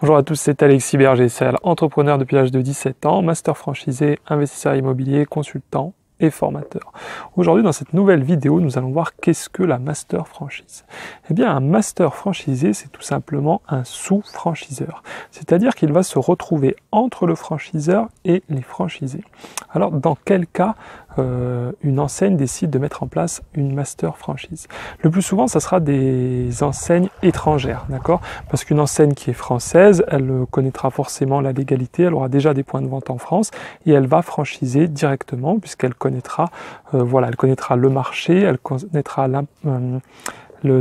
Bonjour à tous, c'est Alexis Berger, entrepreneur depuis l'âge de 17 ans, master franchisé, investisseur immobilier, consultant et formateur. Aujourd'hui, dans cette nouvelle vidéo, nous allons voir qu'est-ce que la master franchise. Eh bien, un master franchisé, c'est tout simplement un sous-franchiseur. C'est-à-dire qu'il va se retrouver entre le franchiseur et les franchisés. Alors, dans quel cas une enseigne décide de mettre en place une master franchise? Le plus souvent, ça sera des enseignes étrangères, d'accord? Parce qu'une enseigne qui est française, elle connaîtra forcément la légalité, elle aura déjà des points de vente en France et elle va franchiser directement puisqu'elle connaîtra, elle connaîtra le marché, elle connaîtra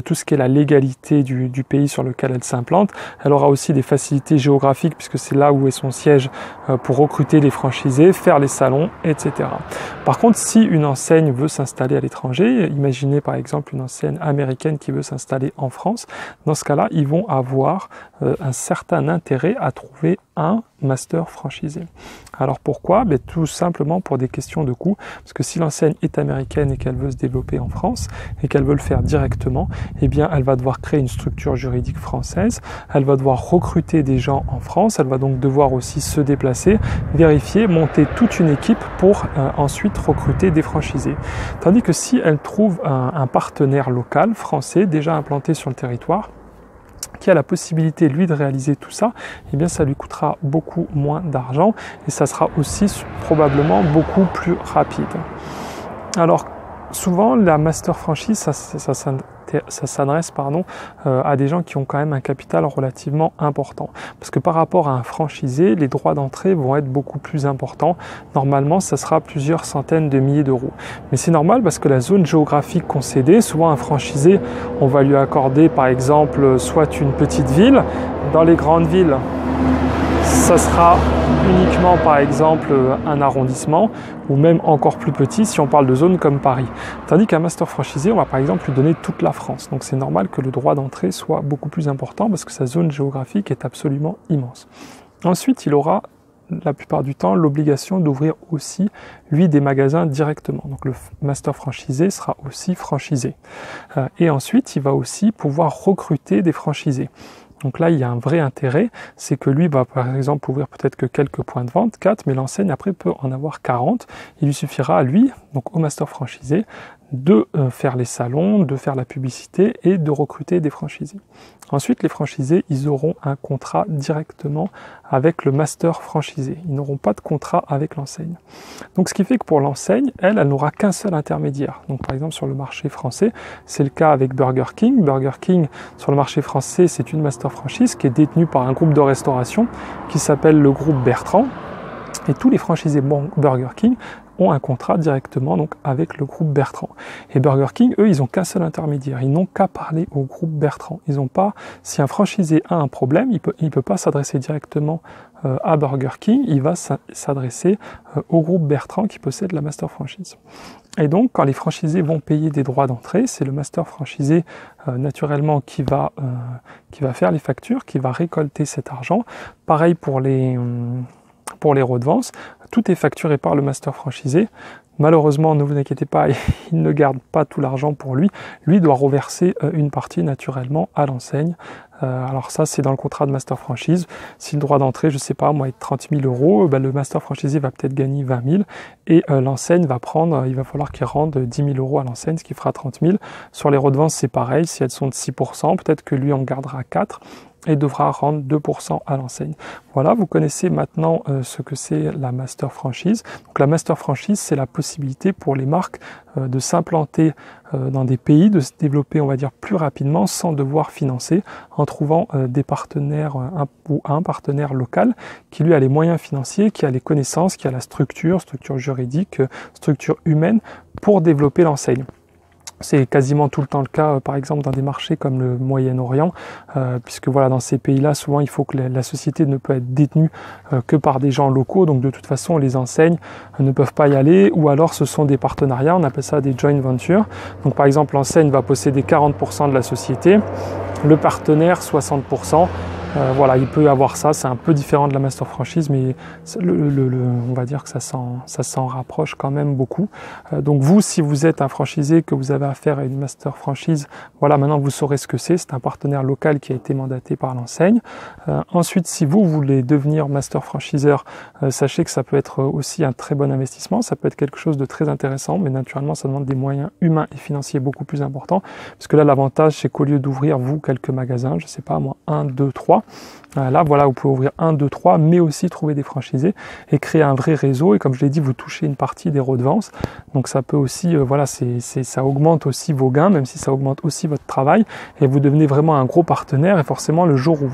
tout ce qui est la légalité du pays sur lequel elle s'implante. Elle aura aussi des facilités géographiques puisque c'est là où est son siège pour recruter les franchisés, faire les salons, etc. Par contre, si une enseigne veut s'installer à l'étranger, imaginez par exemple une enseigne américaine qui veut s'installer en France, dans ce cas-là, ils vont avoir un certain intérêt à trouver un master franchisé. Alors pourquoi? Tout simplement pour des questions de coût, parce que si l'enseigne est américaine et qu'elle veut se développer en France et qu'elle veut le faire directement, eh bien elle va devoir créer une structure juridique française, elle va devoir recruter des gens en France, elle va donc devoir aussi se déplacer, vérifier, monter toute une équipe pour ensuite recruter des franchisés. Tandis que si elle trouve un partenaire local français déjà implanté sur le territoire, qui a la possibilité, lui, de réaliser tout ça, eh bien, ça lui coûtera beaucoup moins d'argent et ça sera aussi probablement beaucoup plus rapide. Alors, souvent, la master franchise, ça s'adresse à des gens qui ont quand même un capital relativement important. Parce que par rapport à un franchisé, les droits d'entrée vont être beaucoup plus importants. Normalement, ça sera plusieurs centaines de milliers d'euros. Mais c'est normal parce que la zone géographique concédée, souvent un franchisé, on va lui accorder par exemple soit une petite ville. Dans les grandes villes, ça sera uniquement par exemple un arrondissement ou même encore plus petit si on parle de zones comme Paris. Tandis qu'un master franchisé, on va par exemple lui donner toute la France. Donc c'est normal que le droit d'entrée soit beaucoup plus important parce que sa zone géographique est absolument immense. Ensuite, il aura la plupart du temps l'obligation d'ouvrir aussi, lui, des magasins directement. Donc le master franchisé sera aussi franchisé. Et ensuite, il va aussi pouvoir recruter des franchisés. Donc là, il y a un vrai intérêt, c'est que lui va par exemple ouvrir peut-être que quelques points de vente, 4, mais l'enseigne après peut en avoir 40. Il lui suffira à lui, donc au master franchisé, de faire les salons, de faire la publicité et de recruter des franchisés. Ensuite, les franchisés, ils auront un contrat directement avec le master franchisé. Ils n'auront pas de contrat avec l'enseigne. Donc, ce qui fait que pour l'enseigne, elle n'aura qu'un seul intermédiaire. Donc, par exemple, sur le marché français, c'est le cas avec Burger King. Burger King, sur le marché français, c'est une master franchise qui est détenue par un groupe de restauration qui s'appelle le groupe Bertrand. Et tous les franchisés Burger King ont un contrat directement donc avec le groupe Bertrand. Et Burger King, eux, ils n'ont qu'un seul intermédiaire. Ils n'ont qu'à parler au groupe Bertrand. Ils n'ont pas, si un franchisé a un problème, il peut pas s'adresser directement à Burger King. Il va s'adresser au groupe Bertrand qui possède la master franchise. Et donc, quand les franchisés vont payer des droits d'entrée, c'est le master franchisé naturellement qui va faire les factures, qui va récolter cet argent. Pareil pour les redevances, tout est facturé par le master franchisé. Malheureusement, ne vous inquiétez pas, il ne garde pas tout l'argent pour lui. Lui doit reverser une partie naturellement à l'enseigne. Alors ça, c'est dans le contrat de master franchise. Si le droit d'entrée, je ne sais pas, moi, est 30 000 euros, le master franchisé va peut-être gagner 20 000 et l'enseigne va prendre, il va falloir qu'il rende 10 000 euros à l'enseigne, ce qui fera 30 000. Sur les redevances, c'est pareil. Si elles sont de 6%, peut-être que lui en gardera 4%. Et devra rendre 2% à l'enseigne. Voilà, vous connaissez maintenant ce que c'est la master franchise. Donc la master franchise, c'est la possibilité pour les marques de s'implanter dans des pays, de se développer, on va dire, plus rapidement sans devoir financer, en trouvant des partenaires un partenaire local qui lui a les moyens financiers, qui a les connaissances, qui a la structure juridique, structure humaine pour développer l'enseigne. C'est quasiment tout le temps le cas, par exemple, dans des marchés comme le Moyen-Orient, puisque voilà, dans ces pays-là, souvent, il faut que la société ne peut être détenue que par des gens locaux, donc de toute façon, les enseignes ne peuvent pas y aller, ou alors ce sont des partenariats, on appelle ça des joint ventures. Donc par exemple, l'enseigne va posséder 40% de la société, le partenaire 60%, Voilà, il peut y avoir ça, c'est un peu différent de la master franchise, mais on va dire que ça s'en rapproche quand même beaucoup. Donc vous, si vous êtes un franchisé, que vous avez affaire à une master franchise, voilà, maintenant vous saurez ce que c'est un partenaire local qui a été mandaté par l'enseigne. Ensuite, si vous voulez devenir master franchiseur, sachez que ça peut être aussi un très bon investissement, ça peut être quelque chose de très intéressant, mais naturellement ça demande des moyens humains et financiers beaucoup plus importants, parce que là l'avantage c'est qu'au lieu d'ouvrir vous quelques magasins, je sais pas moi, 1, 2, 3, là voilà, vous pouvez ouvrir 1, 2, 3, mais aussi trouver des franchisés et créer un vrai réseau, et comme je l'ai dit, vous touchez une partie des redevances, donc ça peut aussi, voilà, ça augmente aussi vos gains, même si ça augmente aussi votre travail, et vous devenez vraiment un gros partenaire, et forcément le jour où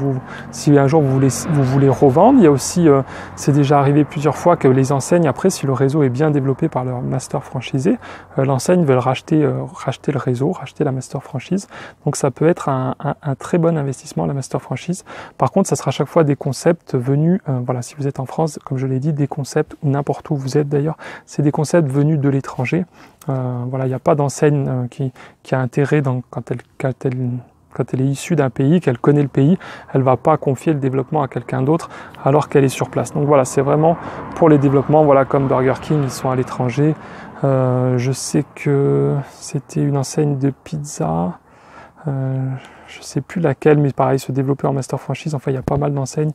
si un jour vous voulez revendre, il y a aussi, c'est déjà arrivé plusieurs fois que les enseignes, après, si le réseau est bien développé par leur master franchisé, l'enseigne veut racheter le réseau, racheter la master franchise, donc ça peut être un très bon investissement, la master franchise. Par contre, ça sera à chaque fois des concepts venus, voilà, si vous êtes en France, comme je l'ai dit, des concepts, n'importe où vous êtes d'ailleurs, c'est des concepts venus de l'étranger. Voilà, il n'y a pas d'enseigne qui a intérêt, quand elle est issue d'un pays, qu'elle connaît le pays, elle ne va pas confier le développement à quelqu'un d'autre alors qu'elle est sur place. Donc voilà, c'est vraiment pour les développements, voilà, comme Burger King, ils sont à l'étranger. Je sais que c'était une enseigne de pizza, je ne sais plus laquelle, mais pareil, se développer en master franchise. Enfin, il y a pas mal d'enseignes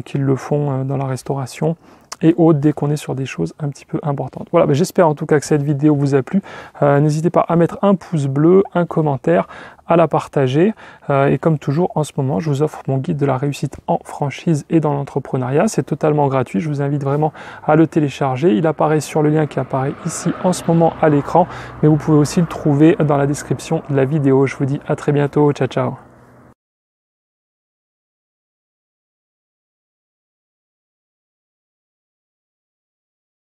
qui le font dans la restauration et autres, dès qu'on est sur des choses un petit peu importantes. Voilà, ben j'espère en tout cas que cette vidéo vous a plu. N'hésitez pas à mettre un pouce bleu, un commentaire, à la partager. Et comme toujours, en ce moment, je vous offre mon guide de la réussite en franchise et dans l'entrepreneuriat. C'est totalement gratuit. Je vous invite vraiment à le télécharger. Il apparaît sur le lien qui apparaît ici en ce moment à l'écran. Mais vous pouvez aussi le trouver dans la description de la vidéo. Je vous dis à très bientôt. Ciao, ciao.